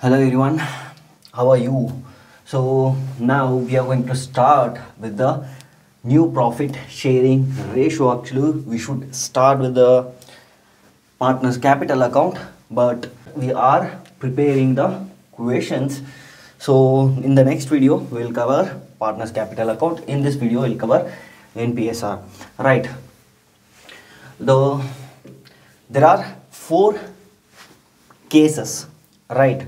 Hello everyone, how are you? So now we are going to start with the new profit sharing ratio. Actually, we should start with the partners capital account, but we are preparing the questions. So in the next video, we will cover partners capital account. In this video, we'll cover NPSR. Right. There are 4 cases, right?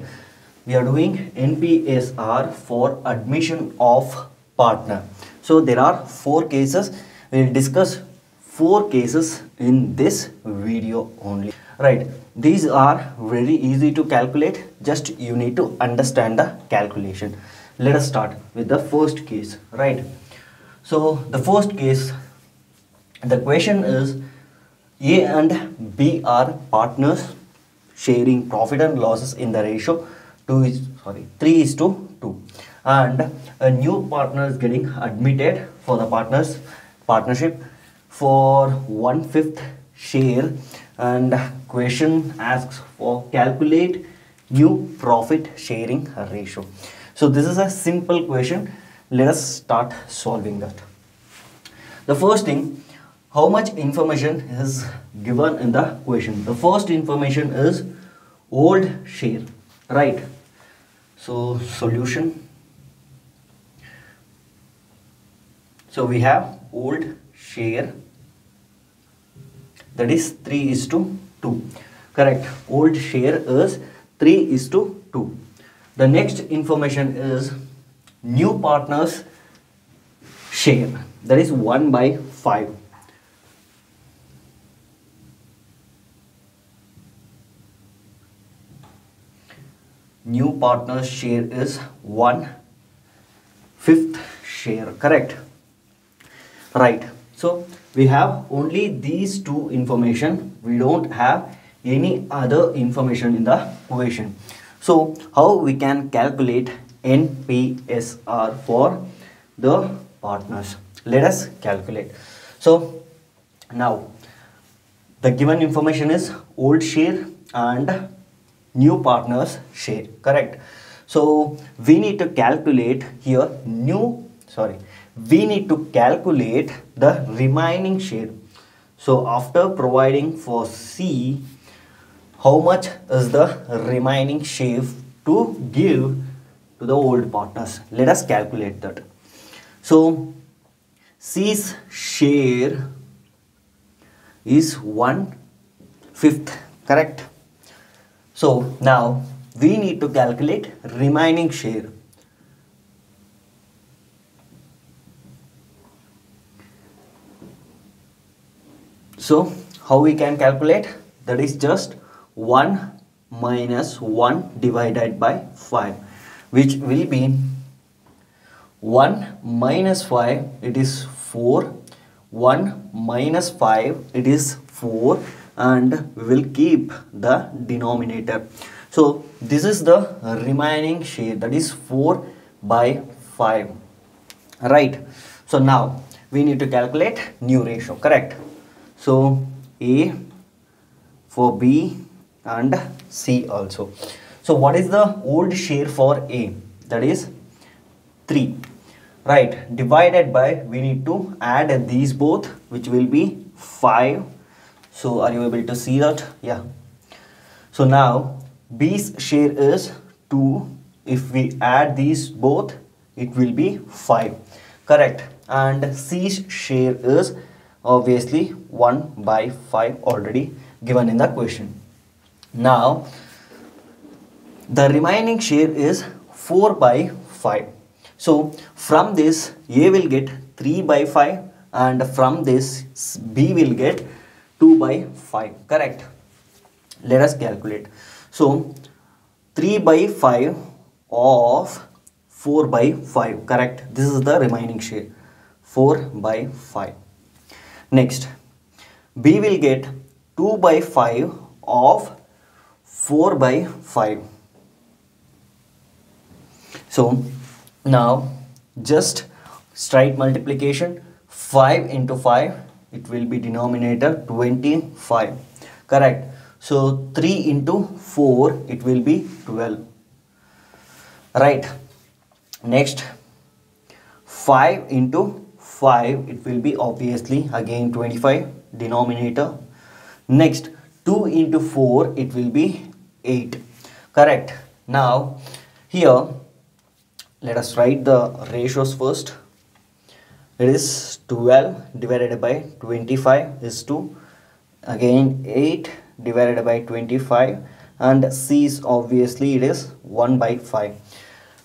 We are doing NPSR for admission of partner. So there are 4 cases. We will discuss 4 cases in this video only, right? These are very easy to calculate. Just you need to understand the calculation. Let us start with the first case, right? So the first case, the question is A and B are partners sharing profit and losses in the ratio 3:2, and a new partner is getting admitted for the partnership for 1/5 share, and question asks for calculate new profit sharing ratio. So this is a simple question. Let us start solving that. The first thing, how much information is given in the question? The first information is old share, right? So solution. So we have old share, that is 3:2. Correct. Old share is 3:2. The next information is new partners share, that is 1/5. New partner's share is 1/5 share, correct? Right. So we have only these 2 information. We don't have any other information in the question. So how we can calculate NPSR for the partners? Let us calculate. So now the given information is old share and new partners share, correct? So we need to calculate here we need to calculate the remaining share. So after providing for C, how much is the remaining share to give to the old partners? Let us calculate that. So C's share is 1/5, correct? So now we need to calculate remaining share. So how we can calculate? That is just 1 minus 1 divided by 5, which will be 1 minus 5, it is 4. 1 minus 5, it is 4, and we will keep the denominator. So this is the remaining share, that is 4/5, right? So now we need to calculate new ratio, correct? So A for B and C also. So what is the old share for A? That is 3, right? Divided by, we need to add these both, which will be 5. So are you able to see that? Yeah. So now B's share is 2. If we add these both, it will be 5, correct? And C's share is obviously 1/5, already given in the question. Now the remaining share is 4/5. So from this A will get 3/5, and from this B will get 2/5, correct? Let us calculate. So 3/5 of 4/5, correct? This is the remaining share, 4/5. Next, B will get 2/5 of 4/5. So now just straight multiplication, 5 into 5, it will be denominator 25, correct? So 3 into 4, it will be 12. right? Next, 5 into 5, it will be obviously again 25 denominator. Next, 2 into 4, it will be 8, correct? Now here let us write the ratios first. It is 12 divided by 25 is to again 8 divided by 25, and C is obviously it is 1 by 5.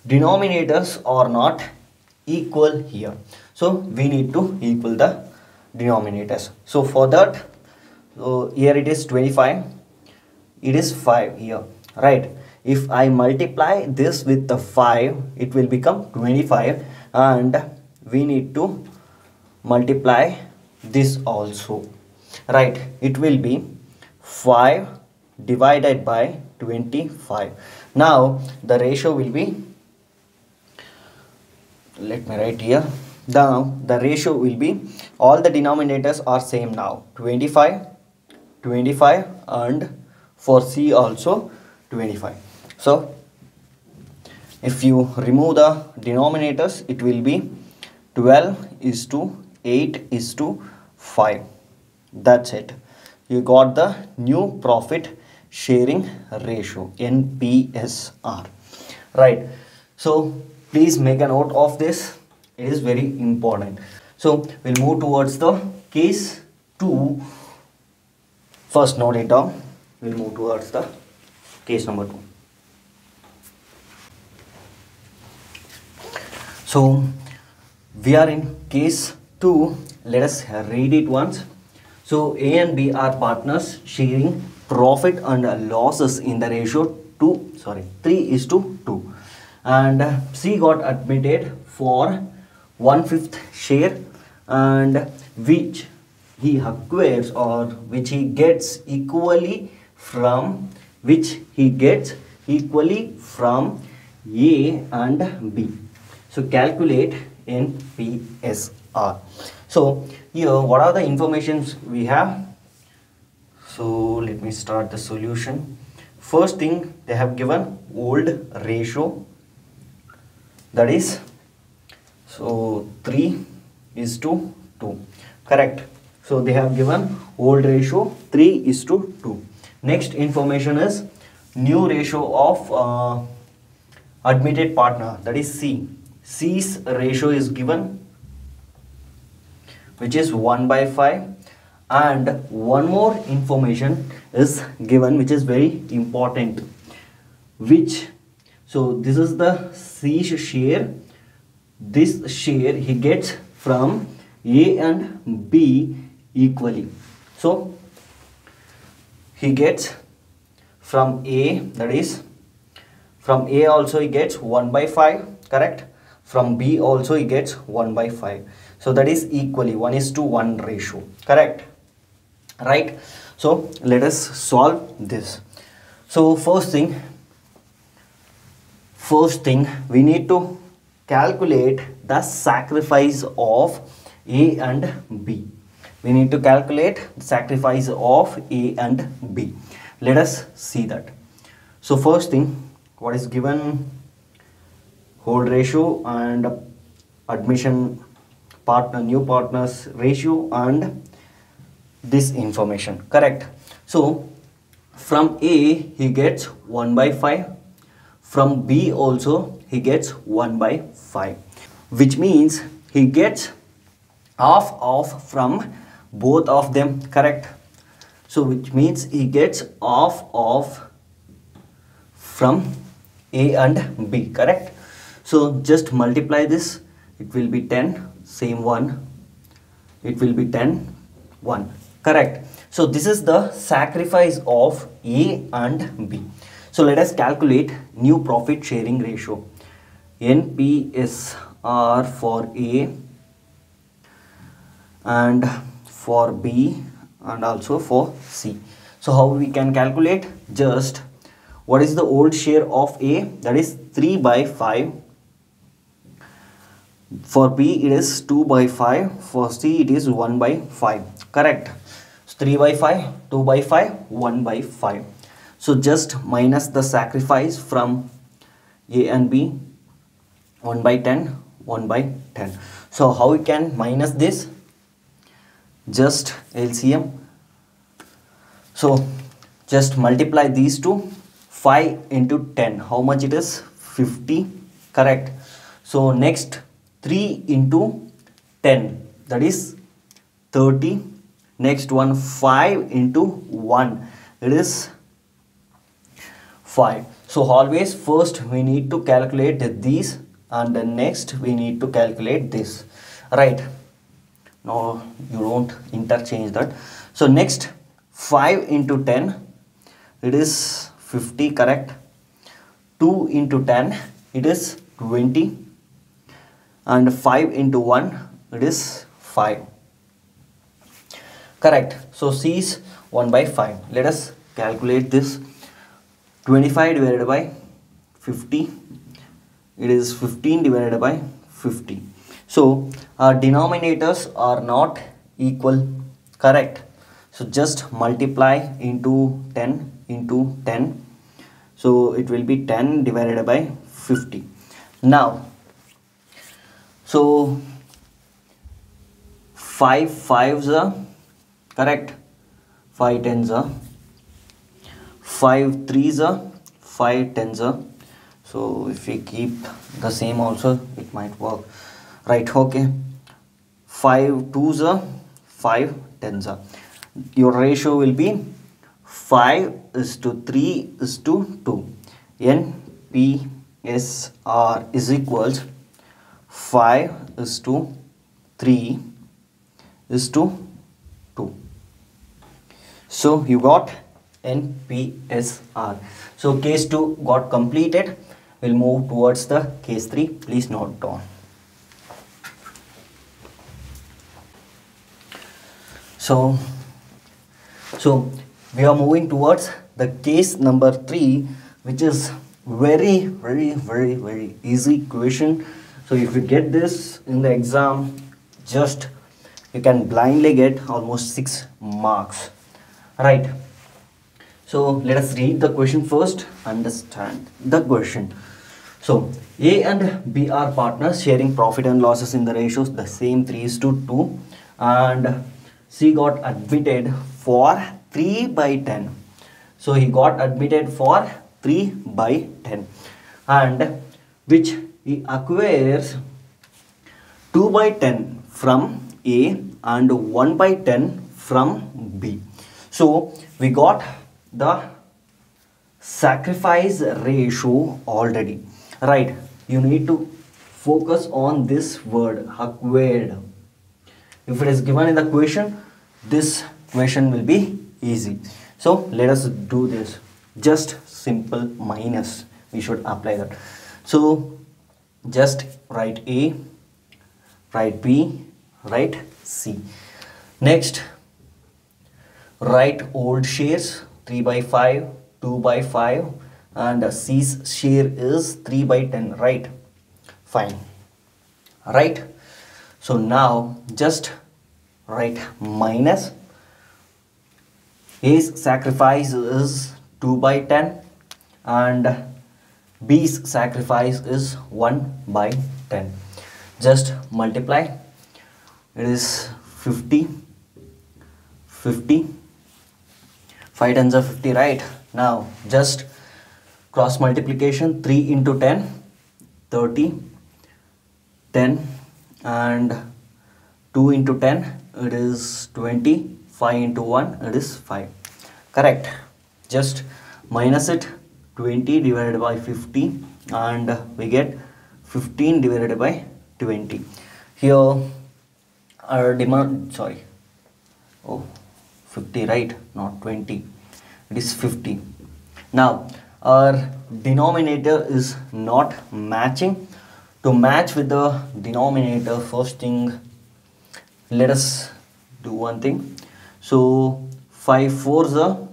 Denominators are not equal here, so we need to equal the denominators. So for that, so here it is 25, it is 5 here, right? If I multiply this with the 5, it will become 25, and we need to multiply this also, right? It will be 5 divided by 25. Now the ratio will be, let me write here. Now the ratio will be, all the denominators are same now, 25 25, and for C also 25. So if you remove the denominators, it will be 12 is to 8 is to 5. That's it. You got the new profit sharing ratio, NPSR, right? So please make a note of this. It is very important. So we'll move towards the case 2. First, note it down. We'll move towards the case number 2. So we are in case 2. Let us read it once. So A and B are partners sharing profit and losses in the ratio 3 is to 2, and C got admitted for 1/5 share, and which he acquires, or which he gets equally from A and B. So calculate NPSR. So here what are the informations we have? So let me start the solution. First thing, they have given old ratio, that is, so 3 is to 2, correct? So they have given old ratio 3 is to 2. Next information is new ratio of admitted partner, that is C. C's ratio is given, which is 1 by 5, and one more information is given which is very important, which, so this is the C share. This share he gets from A and B equally. So he gets from A, that is from A also he gets 1 by 5, correct? From B also he gets 1 by 5. So that is equally 1 is to 1 ratio, correct? Right? So let us solve this. So first thing we need to calculate the sacrifice of A and B. We need to calculate the sacrifice of A and B. Let us see that. So first thing, what is given? Hold ratio and admission partner, new partners ratio, and this information, correct? So from A he gets 1 by 5, from B also he gets 1 by 5, which means he gets half of from both of them, correct? So which means he gets half of from A and B, correct? So just multiply this, it will be 10, same one, it will be 10, 1, correct? So this is the sacrifice of A and B. So let us calculate new profit sharing ratio, NPSR for A and for B and also for C. So how we can calculate? Just, what is the old share of A? That is 3 by 5. For B it is 2 by 5. For C it is 1 by 5. Correct. So 3 by 5, 2 by 5, 1 by 5. So just minus the sacrifice from A and B, 1 by 10, 1 by 10. So how we can minus this? Just LCM. So just multiply these two. 5 into 10, how much it is? 50, correct. So next 3 into 10, that is 30. Next one, 5 into 1, it is 5. So always first we need to calculate these, and then next we need to calculate this, right? No, you don't interchange that. So next 5 into 10, it is 50, correct. 2 into 10, it is 20, and 5 into 1, it is 5, correct. So C is 1 by 5. Let us calculate this. 25 divided by 50, it is 15 divided by 50. So our denominators are not equal, correct. So just multiply into 10 into 10. So it will be 10 divided by 50. Now, so 5 5s are correct, 5 10s are, 5 3s are, 5 10s are. So if we keep the same also, it might work, right? Okay, 5 2s are, 5 10s are. Your ratio will be 5 is to 3 is to 2. NPSR is equals 5 is to 3 is to 2. So you got NPSR. So case 2 got completed. We'll move towards the case 3. Please note down. So we are moving towards the case number 3, which is very easy question. So if you get this in the exam, just you can blindly get almost 6 marks, right? So let us read the question first, understand the question. So A and B are partners sharing profit and losses in the ratios the same 3 is to 2, and C got admitted for 3 by 10. So he got admitted for 3 by 10, and which he acquires 2 by 10 from A and 1 by 10 from B. So we got the sacrifice ratio already, right? You need to focus on this word acquired. If it is given in the question, this question will be easy. So let us do this. Just simple minus, we should apply that. So just write A, write B, write C. Next, write old shares 3 by 5, 2 by 5, and C's share is 3 by 10, right? Fine, right? So now just write minus. A's sacrifice is 2 by 10 and B's sacrifice is 1 by 10. Just multiply. It is 50, 50, 5 tens are 50, right? Now just cross multiplication, 3 into 10, 30, 10, and 2 into 10, it is 20, 5 into 1, it is 5. Correct. Just minus it, 20 divided by 50, and we get 15 divided by 20. Here our demand, sorry, oh, 50, right? Not 20, it is 50. Now our denominator is not matching. To match with the denominator, first thing, let us do one thing. So 5 4s are,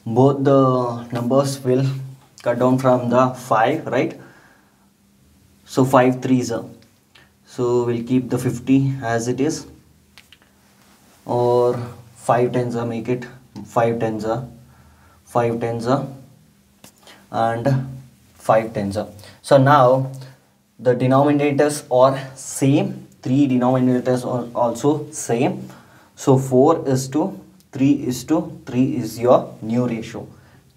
both the numbers will cut down from the 5, right? So 5 3s are, so we'll keep the 50 as it is, or 5 10s are, make it 5 10s are, 5 10s are, and 5 tens are. So now the denominators are same, 3 denominators are also same. So 4 is to 3 is to 3 is your new ratio.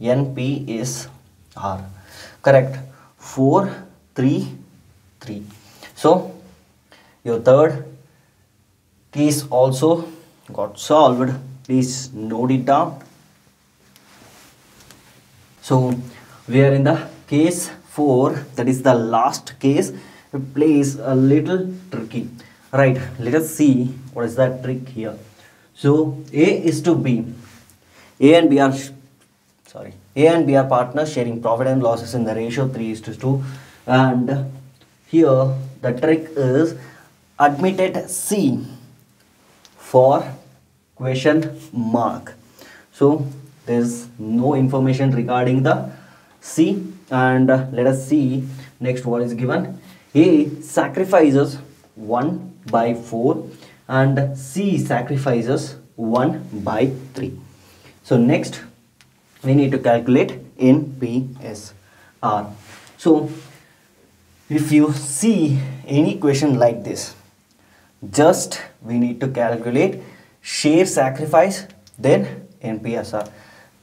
NP is R. Correct. 4, 3, 3. So your third case also got solved. Please note it down. So we are in the case 4, that is the last case. It plays a little tricky. Right, let us see what is that trick here. So A is to B. A and B are partners sharing profit and losses in the ratio 3 is to 2. And here the trick is admitted C for question mark. So there is no information regarding the C, and let us see next what is given. A sacrifices 1 by 4 and C sacrifices 1 by 3. So next we need to calculate NPSR. So if you see any question like this, just we need to calculate share sacrifice, then NPSR.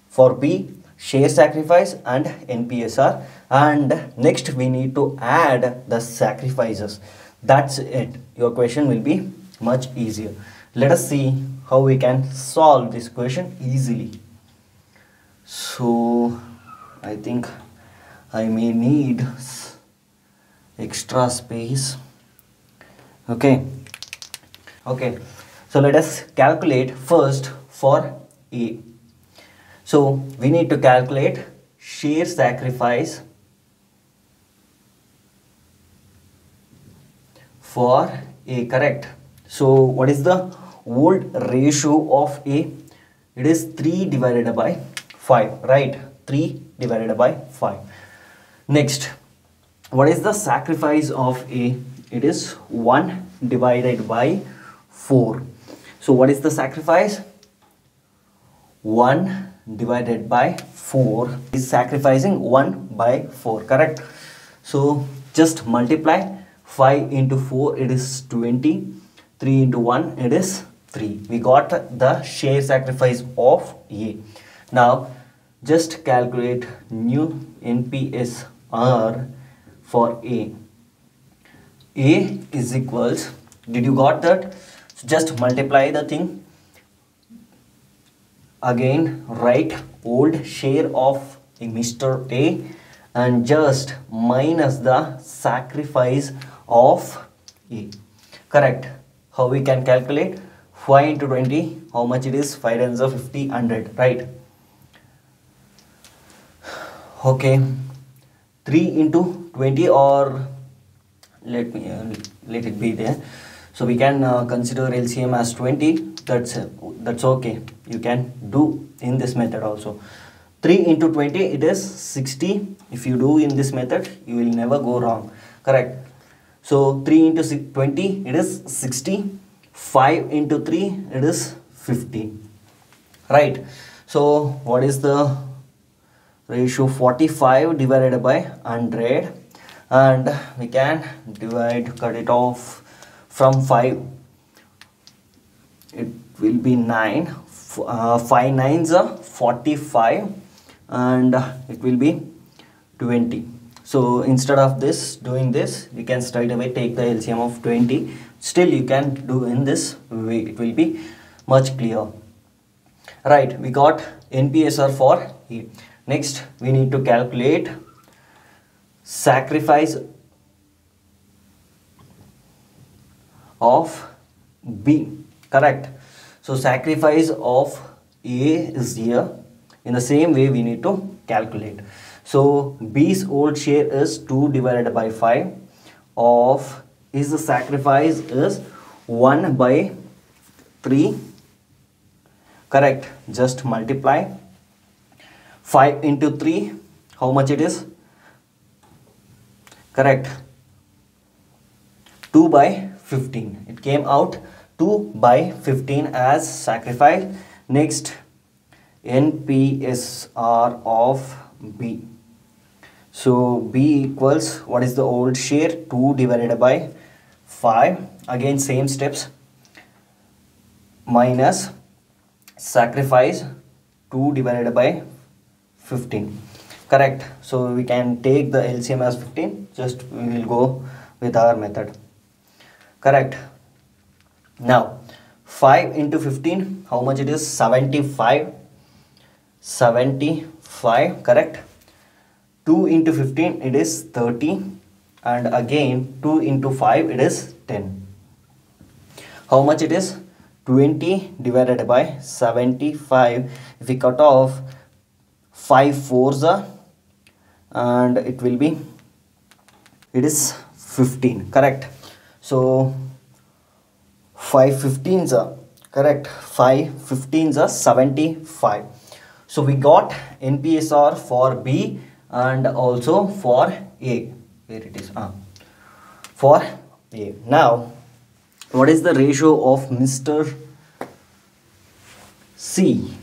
For B, share sacrifice and NPSR, and next we need to add the sacrifices. That's it. Your question will be much easier. Let us see how we can solve this question easily. So I think I may need extra space. Okay, so let us calculate first for A. So we need to calculate share sacrifice for A, correct? So what is the old ratio of A? It is 3 divided by 5, right? 3 divided by 5. Next, what is the sacrifice of A? It is 1 divided by 4. So what is the sacrifice? 1 divided by 4 is sacrificing 1 by 4, correct? So just multiply 5 into 4, it is 20. 3 into 1, it is 3. We got the share sacrifice of A. Now just calculate new NPSR for A. A is equals, did you got that? So just multiply the thing. Again write old share of Mr. A and just minus the sacrifice of A. Correct. How we can calculate? 5 into 20, how much it is? 5 tens are 50, 100, right? Okay. 3 into 20, or let it be there. So we can consider LCM as 20. That's okay. You can do in this method also. 3 into 20, it is 60. If you do in this method, you will never go wrong. Correct. So 3 into 20, it is 60. 5 into 3, it is 50. Right. So what is the ratio? 45 divided by 100. And we can cut it off from 5. It will be 9. 5 nines are 45 and it will be 20. So instead of doing this, we can straight away take the LCM of 20. Still you can do in this way, it will be much clearer. Right, we got NPSR for A. Next we need to calculate sacrifice of B, correct? So sacrifice of A is here. In the same way we need to calculate. So B's old share is 2 divided by 5 of his sacrifice is 1 by 3, correct? Just multiply 5 into 3, how much it is? Correct, 2 by 15. It came out 2 by 15 as sacrifice. Next, NPSR of B. So B equals, what is the old share? 2 divided by 5. Again same steps, minus sacrifice 2 divided by 15. Correct. So we can take the LCM as 15. Just we will go with our method. Correct. Now 5 into 15, how much it is? 75. 75. Correct. 2 into 15, it is 30. And again 2 into 5, it is 10. How much it is? 20 divided by 75. If we cut off 5 fours, and it will be, it is 15. Correct. So 5 15s are correct. 5 15s are 75. So we got NPSR for B and also for A. Where it is? For A. Now what is the ratio of Mr. C?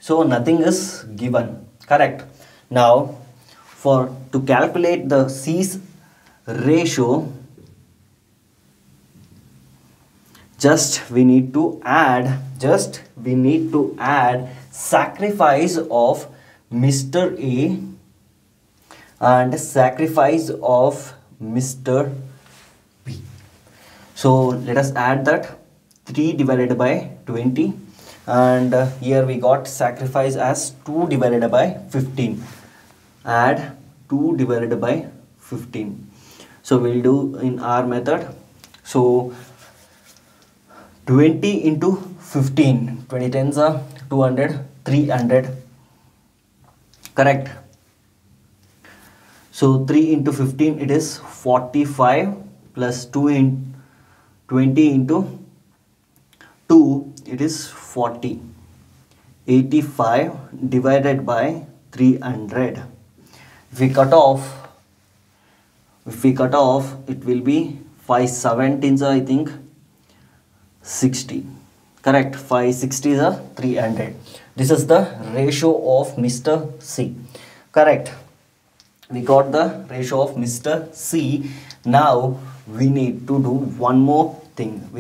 So nothing is given. Correct. Now to calculate the C's ratio, we need to add sacrifice of Mr. A and sacrifice of Mr. B. So let us add that. 3 divided by 20, and here we got sacrifice as 2 divided by 15. Add 2 divided by 15. So we'll do in our method. So 20 into 15, 20 tens are 200, 300. Correct. So 3 into 15, it is 45, plus 2 in 20 into 2, it is 40. 85 divided by 300. If we cut off, it will be 5 17s, I think 60. Correct. 5 60s are 300. This is the ratio of Mr. C. Correct. We got the ratio of Mr. C. Now we need to do one more thing.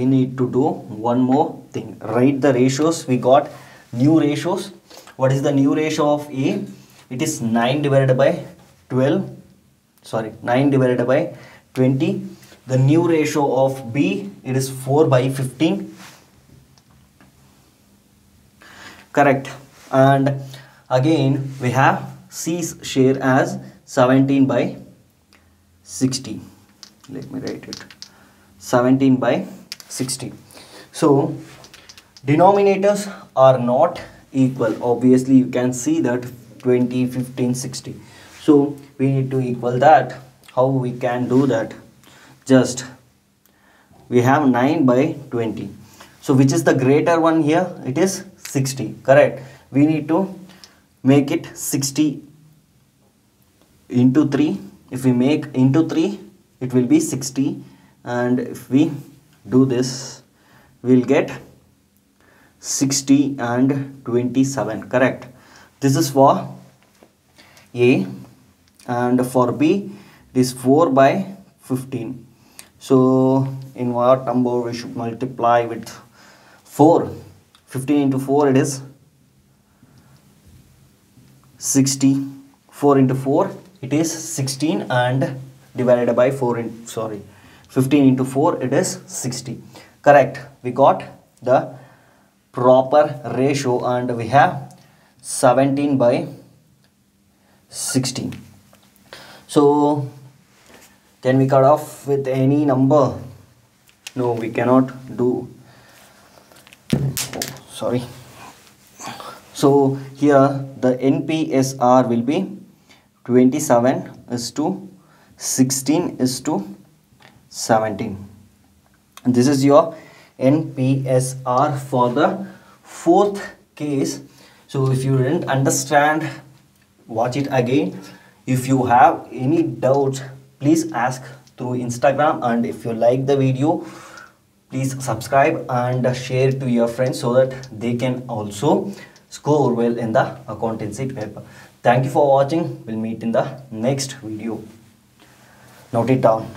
Write the ratios. We got new ratios. What is the new ratio of A? It is 9 divided by 12. Sorry, 9 divided by 20. The new ratio of B, it is 4 by 15. Correct. And again we have C's share as 17 by 60. Let me write it. 17 by 60. So denominators are not equal. Obviously you can see that 20, 15, 60. So we need to equal that. How we can do that? Just we have 9 by 20. So which is the greater one here? It is 60. Correct. We need to make it 60 into 3. If we make into 3, it will be 60. And if we do this, we will get 60 and 27. Correct. This is for A, and for B it is 4 by 15. So in what number we should multiply with 4? 15 into 4, it is 60. 4 into 4, it is 16, and divided by 15 into 4, it is 60. Correct. We got the proper ratio, and we have 17 by 60. So can we cut off with any number? No, we cannot do. Sorry. So here the NPSR will be 27 is to 16 is to 17. And this is your NPSR for the fourth case. So if you didn't understand, watch it again. If you have any doubts, please ask through Instagram, and if you like the video, please subscribe and share to your friends so that they can also score well in the accountancy paper. Thank you for watching. We'll meet in the next video. Note it down.